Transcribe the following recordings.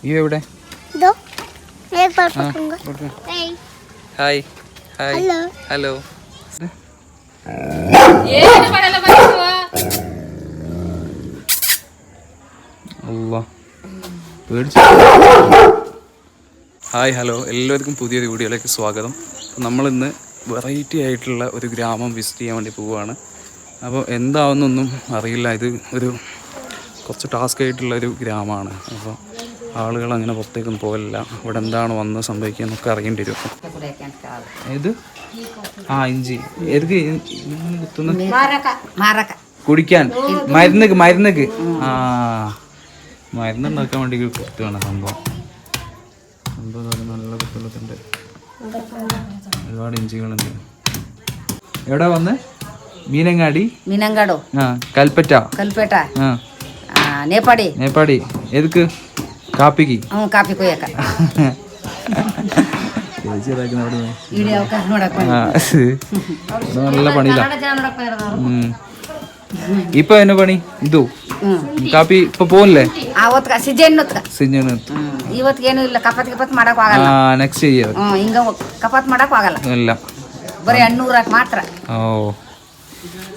ഈ എവിടെ? Hi hi hello. Hi hello, എല്ലാവർക്കും പുതിയൊരു വീഡിയോയിലേക്ക് സ്വാഗതം. നമ്മളിന്ന് വെറൈറ്റി ആയിട്ടുള്ള ഒരു ഗ്രാമം വിസിറ്റ് ചെയ്യാൻ വേണ്ടി പോവുകയാണ്. അപ്പോൾ എന്താവുന്നൊന്നും അറിയില്ല. ഇത് ഒരു കുറച്ച് ടാസ്ക് ആയിട്ടുള്ളൊരു ഗ്രാമമാണ്. അപ്പോൾ ആളുകൾ അങ്ങനെ പുറത്തേക്കൊന്നും പോകില്ല. ഇവിടെ എന്താണ് വന്ന് സംഭവിക്കുക എന്നൊക്കെ അറിയേണ്ടി വരും. ഏത് ഇഞ്ചി ഏതൊക്കെ കുടിക്കാൻ മരുന്നക്ക് മരുന്നുണ്ടാക്കാൻ വേണ്ടി കുത്തുകയാണ് സംഭവം. നല്ല കുത്തുള്ളതുണ്ട്, ഒരുപാട് ഇഞ്ചികളുണ്ട്. എവിടെ വന്ന്? മീനങ്ങാടോ കൽപ്പറ്റ നേപ്പാടി എതുക്ക്? കാപ്പിക്ക് നല്ല പണിയില്ല. ഇപ്പൊ എന്നെ പണി ಇದು ಕಾಪಿ ಇಪ್ಪ ಪೋನ್ಲೆ ಅವತ್ತು ಸೀಜನ್ ಇವತ್ತೇನು ಇಲ್ಲ. ಕಪಾತ್ ಮಾಡಕ್ ಆಗಲ್ಲ. ನೆಕ್ಸ್ಟ್ ಇಯರ್ ಹಿಂಗ ಕಪಾತ್ ಮಾಡಕ್ ಆಗಲ್ಲ. ಇಲ್ಲ, ಬರೀ 800 ಮಾತ್ರ. ഓ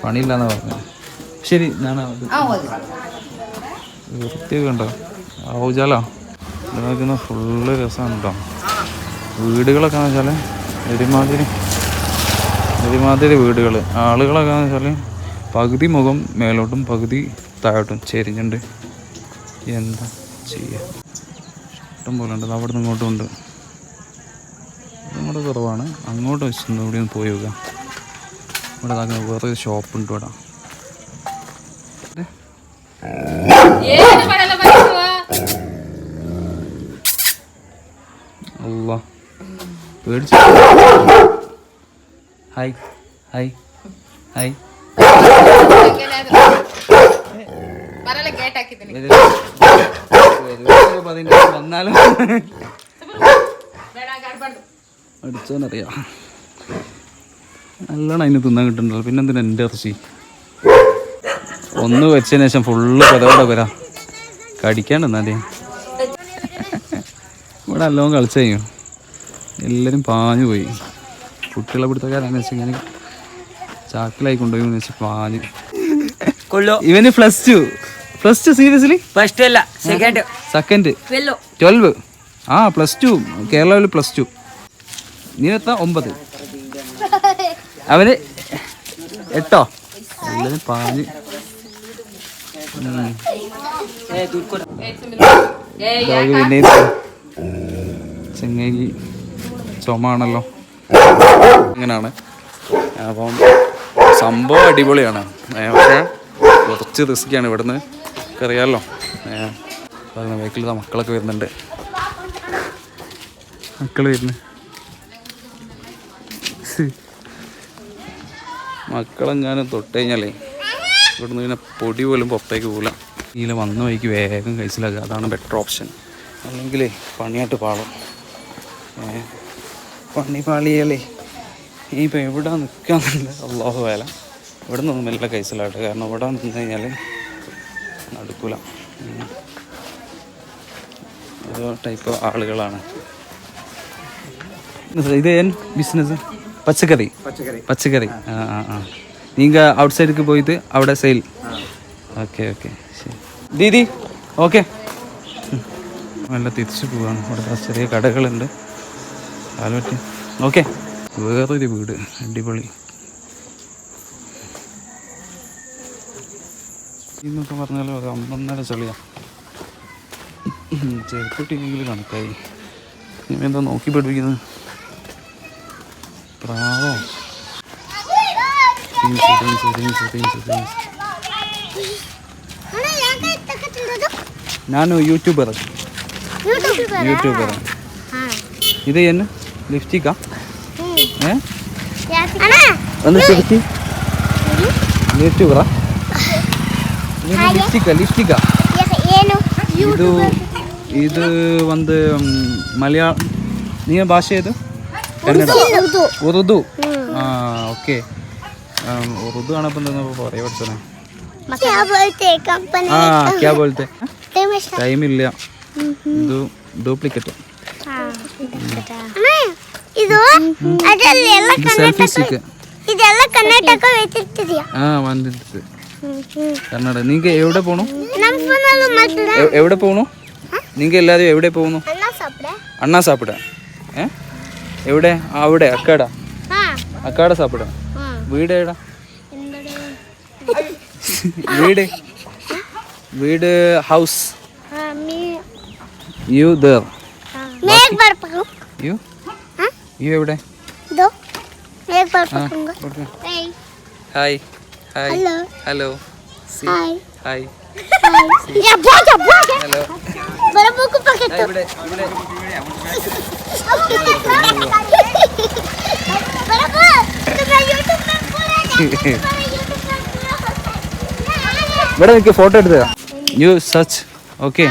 പണിയില്ല എന്നാ പറഞ്ഞു. ശരി, ഞാൻ വൃത്തിയൊക്കെ ഉണ്ടോ? ഔജാലോ ഇതാക്കുന്ന ഫുള്ള് രസമാണ് കേട്ടോ. വീടുകളൊക്കെ എന്ന് വെച്ചാൽ ഒരുമാതിരി വീടുകൾ. ആളുകളൊക്കെ എന്ന് വെച്ചാൽ പകുതി മുഖം മേലോട്ടും പകുതി താഴോട്ടും ചെരിഞ്ഞുണ്ട്. എന്താ ചെയ്യുക, ഇഷ്ടം പോലെ ഉണ്ട്. അവിടെ നിന്ന് ഇങ്ങോട്ടും ഉണ്ട്. നമ്മുടെ കുറവാണ്. അങ്ങോട്ട് വെച്ചിട്ടുണ്ട്. ഇവിടെ ഒന്ന് പോയി നോക്കാം. ഇവിടെ വേറെ ഒരു ഷോപ്പ് ഉണ്ട് ഇവിടെ. അല്ലാ പേടിച്ചു. Hi hi hi. വന്നാലും അടിച്ചോന്നറിയാം. നല്ലോണം അതിന് തിന്നാൻ കിട്ടുന്നുണ്ടല്ലോ. പിന്നെന്തിനാ എൻ്റെ ഇറച്ചി ഒന്ന് വെച്ചതിന് ശേഷം ഫുള്ള് പതവടെ വരാം. കടിക്കാണ്ടെന്നാലേ ഇവിടെ നല്ലോണം കളിച്ചു കഴിഞ്ഞു. എല്ലാവരും പാഞ്ഞു പോയി. കുട്ടികളെ പിടുത്തക്കാരാണെന്ന് വെച്ചാൽ ഇങ്ങനെ ചാക്കിലായി കൊണ്ടുപോയി വെച്ച് പാഞ്ഞ്. ഇവന് +2 സീരിയസ്ലി? ഫസ്റ്റ് അല്ല, സെക്കൻഡ് 12. +2 കേരളയിൽ +2. നീ എത്താ 9. അവന് 8. എല്ലാവരും പാഞ്ഞ്. പിന്നെ ചെങ്ങേരി ചുമയാണല്ലോ. അങ്ങനെയാണ്. അപ്പം സംഭവം അടിപൊളിയാണ്. പക്ഷേ കുറച്ച് റിസ്ക്കാണ്. ഇവിടുന്ന് അറിയാമല്ലോ. വെഹിക്കിൾ മക്കളൊക്കെ വരുന്നുണ്ട്. മക്കളെങ്ങാനും തൊട്ട് കഴിഞ്ഞാലേ ഇവിടുന്ന് ഇങ്ങനെ പൊടി പോലും പുറത്തേക്ക് പോകില്ല. ഇതിൽ വന്ന വഴിക്ക് വേഗം കഴിച്ചിലാക്കുക. അതാണ് ബെറ്റർ ഓപ്ഷൻ. അല്ലെങ്കിൽ പണിയായിട്ട് പാളും. പണി പാളിയാലേ ഇനിയിപ്പോൾ എവിടെ നിൽക്കാന്നില്ല. അള്ളാഹു വേല ഇവിടെ നിന്ന് മെല്ലെ കഴിച്ചിലാട്ടെ. കാരണം ഇവിടെ നിന്ന് കഴിഞ്ഞാൽ നടക്കൂല. ഓരോ ടൈപ്പ് ആളുകളാണ്. ഇത് ബിസിനസ് പച്ചക്കറി. നിങ്ങൾ ഔട്ട് സൈഡിലേക്ക് പോയിട്ട് അവിടെ സെയിൽ. ഓക്കെ ശരി ദീദി. ഓക്കെ, നല്ല തിരിച്ചു പോവാണ്. ഇവിടെ ചെറിയ കടകളുണ്ട്. പറ്റി ഓക്കെ. വേറൊരു വീട് അടിപൊളി എന്നൊക്കെ പറഞ്ഞാൽ ഒരു 1.5 ചളിയാണ്. ചെറുപ്പട്ടിയെങ്കിലും കണക്കായി. ഇനി എന്താ നോക്കി പഠിപ്പിക്കുന്നത്? പ്രാവോ? ನಾನು ಯೂಟ್ಯೂಬರ್. ಇದು ಏನು ಲಿಪ್ಸ್ಟಿಕ್ಕಾ? ಒಂದು ಸಿಗುತ್ತಿ ಯೂಟ್ಯೂಬರಾ? ಲಿಪ್ಸ್ಟಿಕ್ಕಾ? ಇದು ಒಂದು ಮಲಯಾಳ. ನಿಮ್ಮ ಭಾಷೆ ಇದು ಕನ್ನಡ? ಉರ್ದು. ഓക്കെ. ഉറുദു ആണപ്പോൾ എന്താ പറയാ പഠിച്ചോനെ? ക്യാ ബോൾത്തെ? ടൈമില്ല. ಇದು ಡೂಪ್ಲಿಕೇಟ್. ಇದು ಅದರಲ್ಲಿ ಎಲ್ಲ ಸೆಲ್ಫಿ ಸ್ಟಿಕ್. ಇದೆಲ್ಲ ಕರ್ನಾಟಕ വെച്ചിട്ടില്ല. വന്നിട്ട് കന്നഡ. നീങ്ക എവിടെ പോണു? ನಮ್ಮ ಫೋನಲ್ಲಿ ಮಾತ್ರ എവിടെ പോണു? നീങ്ക എല്ലാരും എവിടെ പോകുന്നു? അണ്ണാ സാപ്പിട. എവിടെ? അവിടെ അക്കാട. അക്കാട സാപ്പിട. വീട് എവിടാ? വീട് ഹൗസ്. You there. യു എവിടെ? Hi hi hello see hi hello. ഇവിടെ ഇവിടെ നിൽക്ക്, ഫോട്ടോ എടുത്ത് യു സച്ച്. ഓക്കെ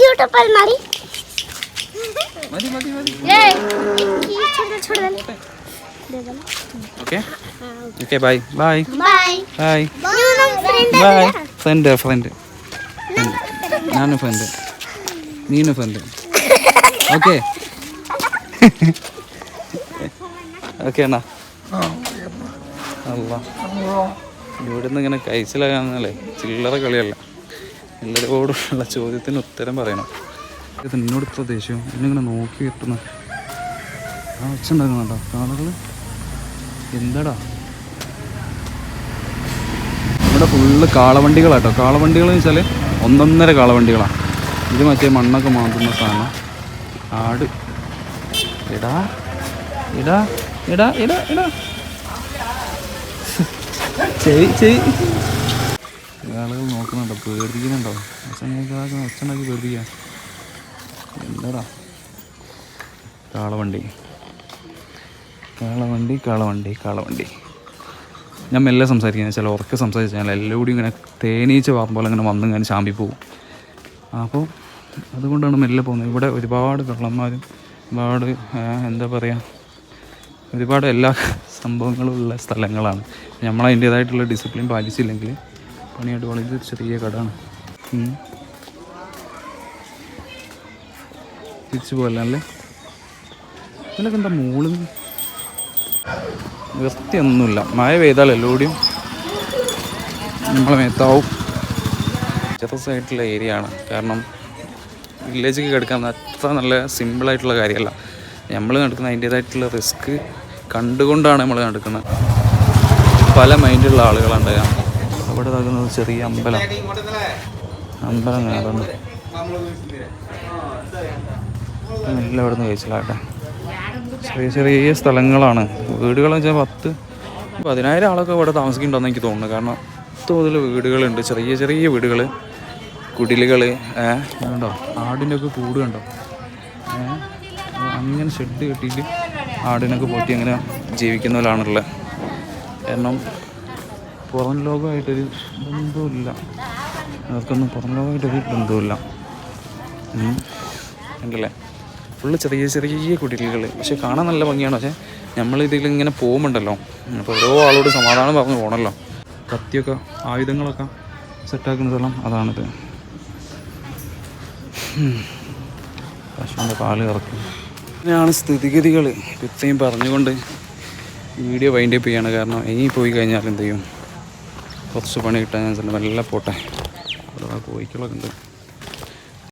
യൂട്യൂബിൽ മാറി okay okay bye bye bye bye bye. Friend ನಾನು ಫ್ರೆಂಡ್, ನೀನು ಫ್ರೆಂಡ್. ഓക്കെ ഓക്കെ അണ്ണാ. അല്ല ഇവിടുന്ന് ഇങ്ങനെ കഴിച്ചിലാകാന്നല്ലേ, ചില്ലറ കളിയല്ല. എല്ലാവരോടുള്ള ചോദ്യത്തിന് ഉത്തരം പറയണം. ഇത് എന്നോട് ഇത്ര ദേഷ്യം എന്നിങ്ങനെ നോക്കി കിട്ടുന്ന ഉണ്ടാക്കുന്നുണ്ടോ കാളുകൾ? എന്താടാ ഇവിടെ ഫുള്ള് കാളവണ്ടികളാട്ടോ. കാളവണ്ടികൾ എന്ന് വെച്ചാൽ ഒന്നൊന്നര കാളവണ്ടികളാണ്. ഇത് മറ്റേ മണ്ണൊക്കെ മാന്തുന്ന സാധനം. ആട്. ഇടാ ഇടാ ഇടാ ഇടാ ഇടാ ചെയ്. ആളുകൾ നോക്കുന്നുണ്ടോ? പേടിപ്പിക്കുന്നുണ്ടോ? അച്ഛനാക്കി പേടിപ്പിക്കാം. എന്താടാ കാളവണ്ടി കാളവണ്ടി കാളവണ്ടി കാളവണ്ടി. ഞാൻ മെല്ലെ സംസാരിക്കുന്നത് ചില ഉറക്കെ സംസാരിച്ച് കഴിഞ്ഞാൽ എല്ലാവരും ഇങ്ങനെ തേനീച്ച പോലെ ഇങ്ങനെ വന്ന് ഇങ്ങനെ ചാമ്പി പോകും. അപ്പോൾ അതുകൊണ്ടാണ് മെല്ലെ പോകുന്നത്. ഇവിടെ ഒരുപാട് കള്ളന്മാരും ഒരുപാട് എന്താ പറയുക, ഒരുപാട് എല്ലാ സംഭവങ്ങളും ഉള്ള സ്ഥലങ്ങളാണ്. നമ്മളതിൻ്റേതായിട്ടുള്ള ഡിസിപ്ലിൻ പാലിച്ചില്ലെങ്കിൽ പണിയായിട്ട് വളരെ ചെറിയ കടമാണ്. തിരിച്ചു പോകല്ലേ. ഇതിലൊക്കെ എന്താ മൂളും വൃത്തിയൊന്നുമില്ല. മഴ പെയ്താൽ എല്ലാവരും നമ്മളെ മേത്താവും. ചെറുതായിട്ടുള്ള ഏരിയ ആണ്. കാരണം വില്ലേജിൽ കിടക്കാൻ അത്ര നല്ല സിമ്പിളായിട്ടുള്ള കാര്യമല്ല. നമ്മൾ നടക്കുന്ന അതിൻ്റേതായിട്ടുള്ള റിസ്ക് കണ്ടുകൊണ്ടാണ് നമ്മൾ നടക്കുന്നത്. പല മൈൻഡുള്ള ആളുകളുണ്ട്. അവിടെ നടക്കുന്നത് ചെറിയ അമ്പലം കാണുന്നു. എല്ലാം ഇവിടെ നിന്ന് കഴിച്ചില്ലാട്ടെ. ചെറിയ ചെറിയ സ്ഥലങ്ങളാണ്. വീടുകളെന്ന് വെച്ചാൽ 10,000 ആളൊക്കെ ഇവിടെ താമസിക്കുന്നുണ്ടെന്ന് എനിക്ക് തോന്നുന്നു. കാരണം തോതിൽ വീടുകളുണ്ട്, ചെറിയ ചെറിയ വീടുകൾ, കുടിലുകൾ. കണ്ടോ ആടിൻ്റെയൊക്കെ കൂട് കണ്ടോ? അങ്ങനെ ഷെഡ് കെട്ടിയിട്ട് ആടിനൊക്കെ പോറ്റി അങ്ങനെ ജീവിക്കുന്നവരാണുള്ളത്. കാരണം പുറം ലോകമായിട്ടൊരു ബന്ധവുമില്ല. അവർക്കൊന്നും പുറം ലോകമായിട്ടൊരു ബന്ധവുമില്ല. ഉണ്ടല്ലേ? ഫുള്ള് ചെറിയ ചെറിയ കുടിലുകൾ. പക്ഷെ കാണാൻ നല്ല ഭംഗിയാണ്. പക്ഷേ നമ്മളിതിലിങ്ങനെ പോകുമ്പോണ്ടല്ലോ, അപ്പോൾ ഓരോ ആളോട് സമാധാനം പറഞ്ഞ് പോകണമല്ലോ. കത്തിയൊക്കെ ആയുധങ്ങളൊക്കെ സെറ്റാക്കുന്ന സ്ഥലം അതാണിത്. പശുവിൻ്റെ പാല് കറക്കും. അങ്ങനെയാണ് സ്ഥിതിഗതികൾ. ഇത്രയും പറഞ്ഞുകൊണ്ട് വീഡിയോ വൈൻഡ് അപ്പ് ചെയ്യാണ്. കാരണം ഇനി പോയി കഴിഞ്ഞാൽ എന്ത് ചെയ്യും, കുറച്ച് പണി കിട്ടാൻ ഞാൻ നല്ല പോട്ടെ. അവിടെ കോഴിക്കളൊക്കെ ഉണ്ട്.